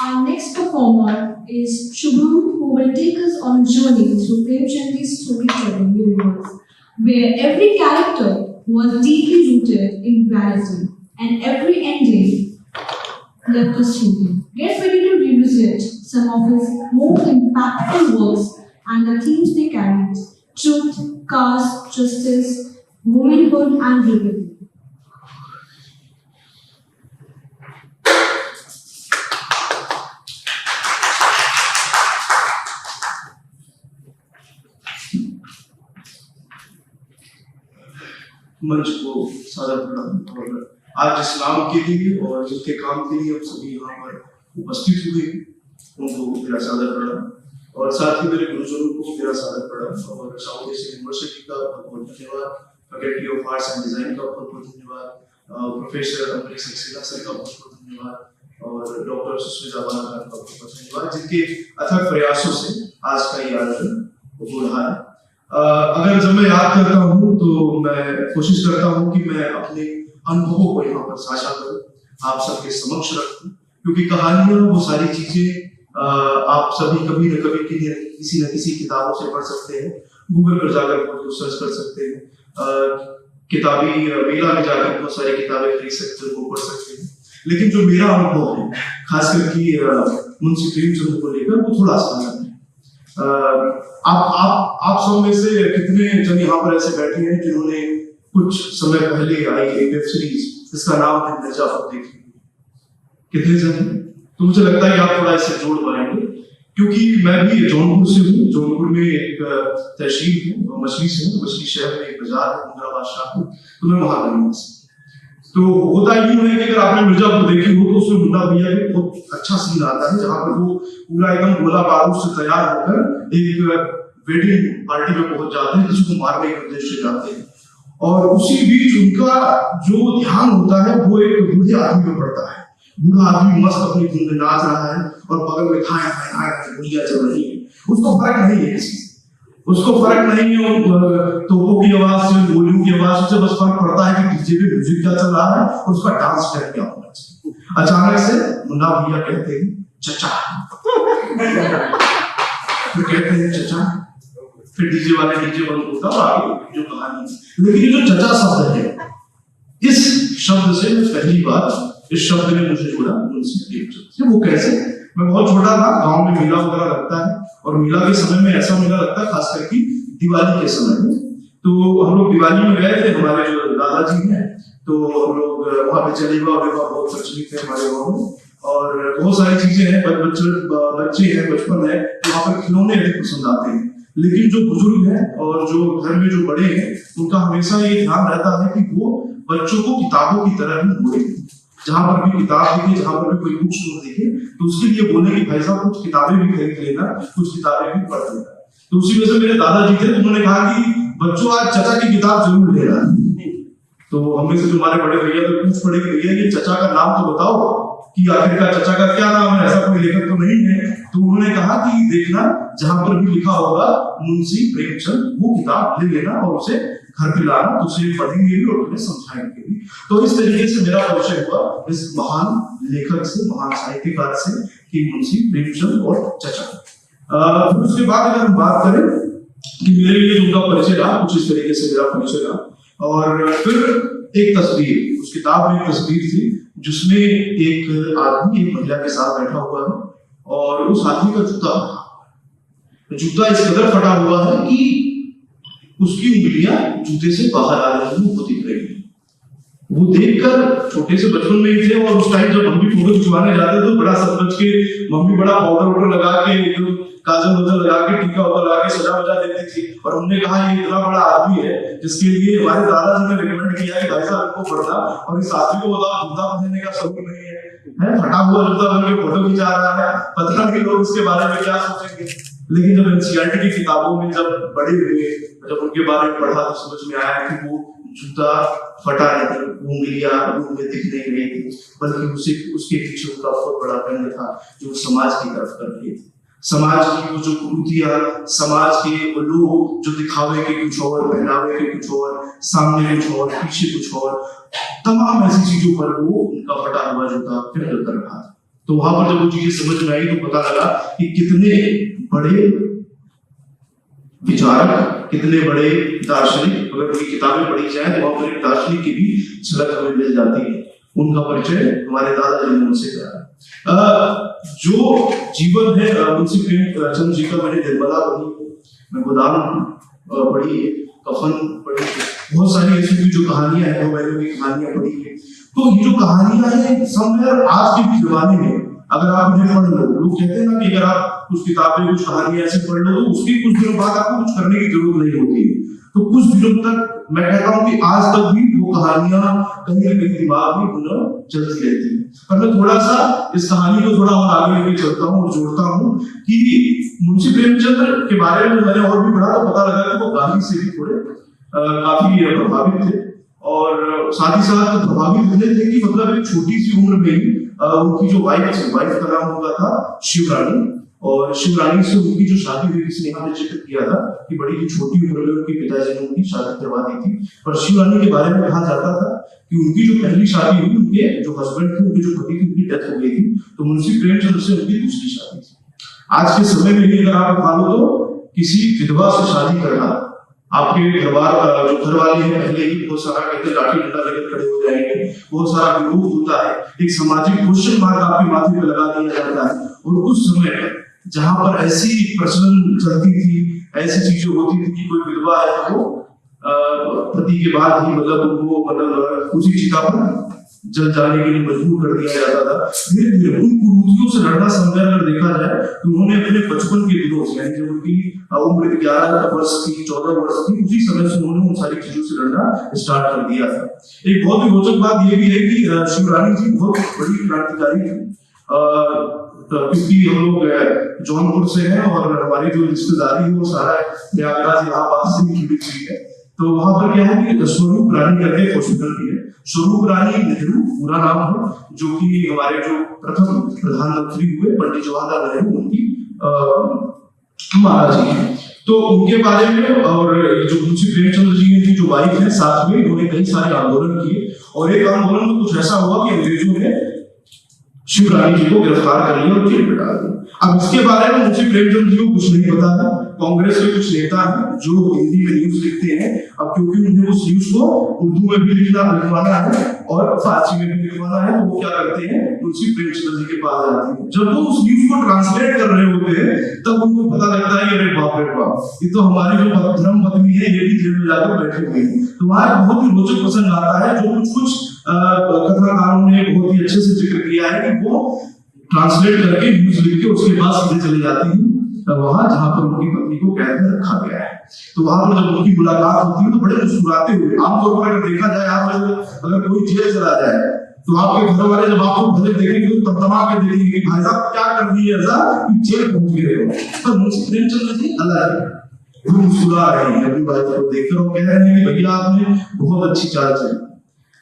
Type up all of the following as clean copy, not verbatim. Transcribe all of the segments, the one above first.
Our next performer is Shubham, who will take us on a journey through Premchand's storytelling universe, where every character was deeply rooted in gratitude, and every ending left us thinking. Get ready to revisit some of his most impactful works and the themes they carried: truth, caste, justice, womanhood, and rebellion. मंच को सादर प्रणाम। और आज इस्लाम के लिए और जिनके काम के लिए हम सभी यहाँ पर उपस्थित हुए हैं उनको मेरा सादर प्रणाम और साथ ही मेरे गुरुजनों को मेरा सादर प्रणाम और साउथ एशियन यूनिवर्सिटी का बहुत बहुत धन्यवाद, faculty of arts and design का बहुत बहुत धन्यवाद, प्रोफेसर अमरीक सक्सेना सर का बहुत बहुत धन्यवाद और डॉक्टर सुष्मिता बाला का बहुत बहुत धन्यवाद, जिनके अथक प्रयासों से आज का ये आयोजन हो रहा है। अगर जब मैं याद करता हूँ तो मैं कोशिश करता हूँ कि मैं अपने अनुभवों को यहाँ पर साझा करूँ, आप सबके समक्ष रखूँ, क्योंकि कहानियाँ वो सारी चीजें आप सभी कभी न कभी किसी न किसी किताबों से पढ़ सकते हैं, गूगल पर जाकर बहुत सर्च कर सकते हैं, किताबी मेला में जाकर बहुत सारी किताबें खरीद सकते हैं, वो पढ़ सकते हैं। लेकिन जो मेरा अनुभव है खासकर कि मुंशी प्रेमचंद को लेकर वो थोड़ा सा अलग है। आप सब में से कितने जन यहाँ पर ऐसे बैठे हैं जिन्होंने कुछ समय पहले आई एक वेब सीरीज जिसका नाम है मिर्जापुर देखी? कितने जन हैं? तो मुझे लगता है कि आप थोड़ा इससे जोड़ पाएंगे, क्योंकि मैं भी जौनपुर से हूँ। जौनपुर में एक तहसील है मछली से, मछली शहर में एक बाजार है मुंद्रा बादशाह, तो मैं वहां का निवासी। तो होता यूं है कि अगर आपने मिर्जापुर देखी हो तो उसमें मुन्ना भैया के बहुत अच्छा सीन आता है जहां पर वो पूरा एकदम गोला बारूद से तैयार होकर एक वेडिंग पार्टी में पहुंच जाते हैं जिसको मारने के उद्देश्य से जाते हैं, और उसी बीच उनका जो ध्यान होता है वो एक बूढ़े आदमी पे पड़ता है। बूढ़ा आदमी मस्त अपनी धुन में नाच रहा है और बगल में खाए गोलियां चल रही है, उसको फर्क नहीं है किसी से, उसको फर्क नहीं है तोपों की आवाज से, गोलियों की आवाज से, बस फर्क पड़ता है कि डीजे पे म्यूजिक क्या चल रहा है और उसका डांस स्टेप क्या होना चाहिए। अचानक से मुन्ना भैया कहते हैं चचा, फिर कहते हैं चचा, फिर डीजे बंद होता है आगे जो कहानी है। लेकिन ये जो चचा शब्द है, इस शब्द से मैं पहली बार इस शब्द ने मुझे जोड़ा मुंशी प्रेमचंद से। वो कैसे? मैं बहुत छोटा था, गांव में मेला वगैरह लगता है और मेला के समय में ऐसा मेला लगता है खास करके दिवाली के समय में। तो हम लोग दिवाली में गए थे, हमारे जो दादाजी हैं तो हम लोग वहां पे चले गए और बहुत प्रचलित है हमारे गाँव में और बहुत सारी चीजें हैं, बच्चे हैं, बचपन है, तो वहां पर खिलौने अधिक पसंद आते हैं। लेकिन जो बुजुर्ग हैं और जो घर में जो बड़े हैं उनका हमेशा ये ध्यान रहता है कि वो बच्चों को किताबों की तरह ही बोले। जहां पर भी किताब दिखे, जहां पर भी कोई बुक स्टोर दिखे तो उसके लिए बोले कि भाई साहब कुछ किताबें भी खरीद लेना, कुछ किताबें भी पढ़ लेना। तो उसी वजह से मेरे दादाजी थे, उन्होंने कहा कि बच्चों आज चचा की किताब जरूर लेना। तो हमें से जो हमारे बड़े भैया तो पूछ पड़े कि भैया ये चचा का नाम तो बताओ कि आखिरकार चचा का क्या नाम है, ऐसा कोई लेखक तो नहीं है। तो उन्होंने कहा कि देखना जहां पर भी लिखा होगा मुंशी प्रेमचंद, वो किताब ले लेना और उसे घर पे लाना, तो उसे पढ़ेंगे भी और तुम्हें समझाएंगे भी। तो इस तरीके से मेरा परिचय हुआ इस महान लेखक से, महान साहित्यकार से, कि मुंशी प्रेमचंद और चचा। फिर उसके बाद अगर हम बात करें कि मेरे लिए उनका परिचय रहा, कुछ इस तरीके से मेरा परिचय रहा। और फिर एक तस्वीर, उस किताब में एक तस्वीर थी जिसमें एक आदमी एक महिला के साथ बैठा हुआ है और उस आदमी का जूता इस कदर फटा हुआ है कि उसकी उंगलियां जूते से बाहर आ रही हैं, वो दिख रही है। वो देखकर छोटे से बचपन में ही थे और उस टाइम जब हम भी फोटो खिंचवाने जाते तो बड़ा सच के मम्मी बड़ा पाउडर वाउडर लगा के, काजल वाजल लगा के, टीका वाला लगा के सजा वजा देती थी। और हमने कहा ये इतना बड़ा आदमी है जिसके लिए हमारे दादाजी ने रिकमेंड किया कि भाई साहब इनको पढ़ना, और इस आदमी को बताओ जूता पहनने का शौक नहीं है, फटा हुआ जूता पहन के फोटो खिंचा रहा है, पता नहीं लोग उसके बारे में क्या सोचेंगे। लेकिन जब एनसीईआरटी की किताबों में जब बड़े हुए, जब उनके बारे में पढ़ा तो समझ में आया कि वो जूता फटा नहीं, उंगलियां में दिख नहीं रही थी, बल्कि उसके पीछे उनका बहुत बड़ा गंध था जो समाज की तरफ कर रही थी। समाज की वो जो कुरीतियां, समाज के वो लोग जो दिखावे के कुछ और, पहनावे के कुछ और, सामने कुछ और, पीछे कुछ और, तमाम ऐसी चीजों पर वो उनका फटा हुआ जूता फिर कर रहा था। तो वहां पर जब वो चीजें समझ में आई तो पता लगा कि कितने बड़े विचारक, कितने बड़े दार्शनिक, अगर उनकी किताबें पढ़ी जाए तो वहां पर एक दार्शनिक की भी झलक हमें मिल जाती है। उनका परिचय हमारे दादाजी ने उनसे कराया। जो जीवन है मुंशी प्रेमचंद जी का, मैंने निर्मला पढ़ी, मैं गोदान पढ़ी, कफन पढ़ी, बहुत सारी ऐसी भी जो कहानियां हैं, नोवेलों की कहानियां पढ़ी है। तो ये जो कहानियां हैं समवेयर आज के भी जमाने में अगर आप उन्हें पढ़ लो, लोग कहते हैं ना कि अगर आप कुछ किताबें, कुछ कहानियां ऐसे पढ़ लो तो उसके कुछ दिनों बाद आपको कुछ करने की जरूरत नहीं होती। तो कुछ दिनों तक मैं कहता हूं कि आज तक भी वो कहानियां कहीं ना कहीं दिमाग में पुनः चलती रहती है। पर मैं थोड़ा सा इस कहानी को थोड़ा और आगे लेके चलता हूं और जोड़ता हूं कि मुंशी प्रेमचंद के बारे में मैंने और भी पढ़ा तो पता लगा कि वो गांधी से भी थोड़े काफी प्रभावित थे, और साथ ही साथ प्रभावित इतने थे कि मतलब एक छोटी सी उम्र में ही उनकी जो वाइफ का नाम होता था शिवरानी, और शिवरानी से उनकी जो शादी हुई, किसी ने यहाँ जिक्र किया था कि बड़ी ही छोटी उम्र में उनके पिताजी ने उनकी शादी करवा दी थी। पर शिवरानी के बारे में कहा जाता था कि उनकी जो पहली शादी हुई, उनके जो हस्बैंड थे, उनके जो पति थे, उनकी डेथ हो गई थी, तो मुंशी प्रेमचंद से उनकी दूसरी शादी थी। आज के समय में भी अगर आप मान लो तो किसी विधवा से शादी करना, आपके जो घर वाले हैं पहले ही बहुत सारा कहते लाठी डंडा लेकर खड़े हो जाएंगे, बहुत सारा विरोध होता है, एक सामाजिक क्वेश्चन मार्क आपके माथे पे लगा दिया जाता है। और उस समय जहां पर ऐसी प्रचलन चलती थी, ऐसी चीजें होती थी कि कोई विधवा है तो पति के बाद ही मतलब उनको मतलब उसी चिता पर जल जाने के लिए मजबूर कर दिया जाता था। धीरे धीरे उन कुरीतियों से लड़ना समझा अगर देखा जाए तो उन्होंने अपने बचपन के दिनों से, यानी जब उनकी उम्र 11 वर्ष की, 14 वर्ष की, उसी समय से उन्होंने उन सारी चीजों से लड़ना स्टार्ट कर दिया था। एक बहुत ही रोचक बात यह भी है कि शिवरानी जी बहुत बड़ी क्रांतिकारी थी, क्योंकि हम लोग जौनपुर से हैं और हमारी जो रिश्तेदारी है वो सारा प्रयागराज इलाहाबाद से जुड़ी हुई है। तो वहां पर क्या है कि स्वरूप रानी करके एक हॉस्पिटल भी है, स्वरूप रानी नेहरू पूरा नाम है, जो कि हमारे जो प्रथम प्रधानमंत्री हुए पंडित जवाहरलाल नेहरू, उनकी माता जी है। तो उनके बारे में, और जो मुंशी प्रेमचंद जी की जो वाइफ है, साथ में उन्होंने कई सारे आंदोलन किए, और एक आंदोलन में कुछ ऐसा हुआ कि अंग्रेजों ने शिवरानी जी को गिरफ्तार कर लिया और जेल में डाल दिया। अब इसके बारे में मुंशी प्रेमचंद जी को कुछ नहीं पता था। कांग्रेस के कुछ नेता हैं जो हिंदी में न्यूज लिखते हैं, अब क्योंकि उन्हें उस न्यूज को उर्दू में भी लिखवाना है और फारसी में भी लिखवाना है, तो वो क्या करते हैं, मुंशी प्रेमचंद जी के पास जाते हैं। जब वो उस न्यूज को ट्रांसलेट कर रहे होते हैं तब उनको पता लगता है अरे बाप रे बाप, ये तो हमारी जो धर्म पत्नी है ये भी जेल में जाकर बैठी हुई है। तो वहां बहुत ही रोचक प्रसंग आता है जो कुछ कथाकारों ने बहुत ही अच्छे से जिक्र किया है कि वो ट्रांसलेट करके न्यूज लिख के उसके बाद सीधे चले जाती है वहां जहां पर उनकी पत्नी को कैद में रखा गया है। तो वहां पर जब उनकी मुलाकात होती है तो बड़े मुस्कुराते हुए, आमतौर पर अगर देखा जाए, आप अगर कोई जेल चला जाए तो आपके घर वाले जब आपको भले देखेंगे तो तमतमा के देखेंगे कि भाई साहब क्या कर दिए ऐसा कि जेल पहुंच गए हो। पर मुंशी प्रेमचंद जी अलग है, वो मुस्कुरा रहे हैं अपनी वाइफ को देखकर और कह रहे हैं कि भैया आपने बहुत अच्छी चाल चली,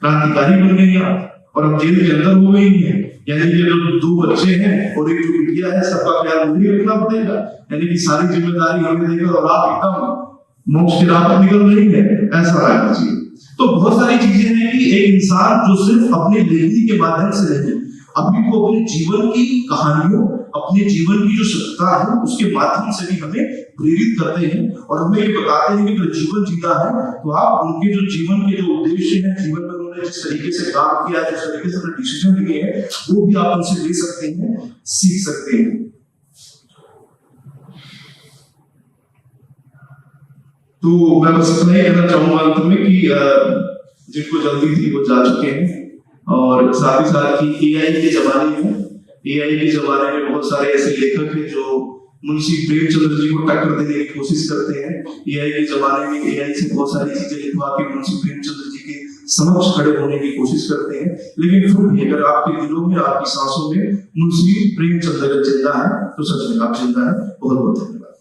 क्रांतिकारी बन गई आप, और अब जेल के अंदर हो गई है, यानी कि जो 2 बच्चे हैं और एक जो बिटिया है, सबका ख्याल मुझे रखना पड़ेगा, यानी कि सारी जिम्मेदारी हमें देकर और आप एकदम मोक्ष की राह पर निकल रही है, ऐसा रहना चाहिए। तो बहुत सारी चीजें हैं कि एक इंसान जो सिर्फ अपने लेखनी के माध्यम से नहीं, अभी वो अपने जीवन की कहानियों, अपने जीवन की जो सत्यता है उसके माध्यम से भी हमें प्रेरित करते हैं और हमें ये बताते हैं कि अगर जीवन जीता है तो आप उनके जो जीवन के जो उद्देश्य है, जीवन में उन्होंने जिस तरीके से काम किया है, जिस तरीके से डिसीजन लिए हैं, वो भी आप उनसे ले सकते हैं, सीख सकते हैं। तो मैं बस इतना ही कहना चाहूंगा अंत में कि जिनको जल्दी थी वो जा चुके हैं, और साथ ही साथ कि एआई के जमाने में बहुत सारे ऐसे लेखक हैं जो मुंशी प्रेमचंद जी को टक्कर देने की कोशिश करते हैं। एआई के जमाने में एआई से बहुत सारी चीजें लिखवा के मुंशी प्रेमचंद जी के समक्ष खड़े होने की कोशिश करते हैं, लेकिन फिर भी अगर आपके दिलों में, आपकी सांसों में मुंशी प्रेमचंद अगर जिंदा है तो सच में आप जिंदा है। बहुत बहुत धन्यवाद।